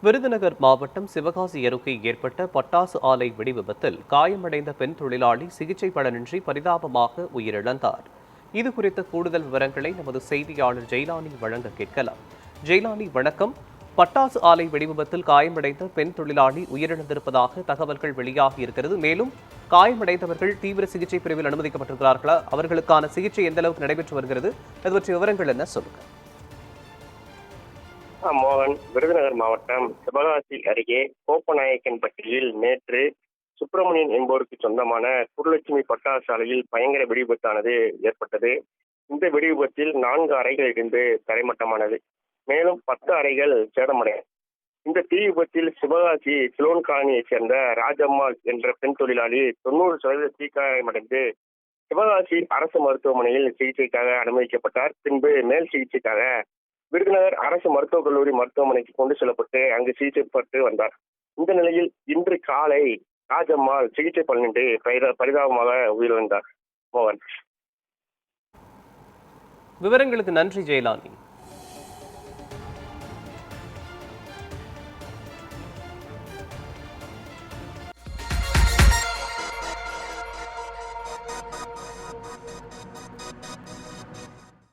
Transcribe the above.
விருதுநகர் மாவட்டம் சிவகாசி அருகே ஏற்பட்ட பட்டாசு ஆலை வெடி விபத்தில் காயமடைந்த பெண் தொழிலாளி சிகிச்சை பலனின்றி பரிதாபமாக உயிரிழந்தார். இது குறித்த கூடுதல் விவரங்களை நமது செய்தியாளர் ஜெயலானி வழங்க கேட்கலாம். ஜெயலானி, வணக்கம். பட்டாசு ஆலை வெடி விபத்தில் காயமடைந்த பெண் தொழிலாளி உயிரிழந்திருப்பதாக தகவல்கள் வெளியாகி இருக்கிறது. மேலும் காயமடைந்தவர்கள் தீவிர சிகிச்சை பிரிவில் அனுமதிக்கப்பட்டிருக்கிறார்களா? அவர்களுக்கான சிகிச்சை எந்த அளவுக்கு நடைபெற்று வருகிறது? அது பற்றிய விவரங்கள் என்ன, சொல்லுங்க. மோகன், விருதுநகர் மாவட்டம் சிவகாசி அருகே கோப்பநாயக்கன்பட்டியில் நேற்று சுப்பிரமணியன் என்பவருக்கு சொந்தமான குருலட்சுமி பட்டாசு ஆலையில் பயங்கர வெடி விபத்தானது ஏற்பட்டது. இந்த வெடி விபத்தில் 4 அறைகள் இருந்து தரைமட்டமானது. மேலும் 10 அறைகள் சேதமடைந்தது. இந்த தீ விபத்தில் சிவகாசி சிலோன் காலனியைச் சேர்ந்த ராஜம்மாள் என்ற பெண் தொழிலாளி 90% தீக்காயமடைந்து சிவகாசி அரசு மருத்துவமனையில் சிகிச்சைக்காக அனுமதிக்கப்பட்டார். பின்பு மேல் சிகிச்சைக்காக விருதுநகர் அரசு மருத்துவக் கல்லூரி மருத்துவமனைக்கு கொண்டு செல்லப்பட்டு அங்கு சிகிச்சை பெற்று வந்தார். இந்த நிலையில் இன்று காலை ராஜம்மாள் சிகிச்சை பலனின்றி பரிதாபமாக உயிரிழந்தார். மோகன், விவரங்களுக்கு நன்றி ஜெயலானி.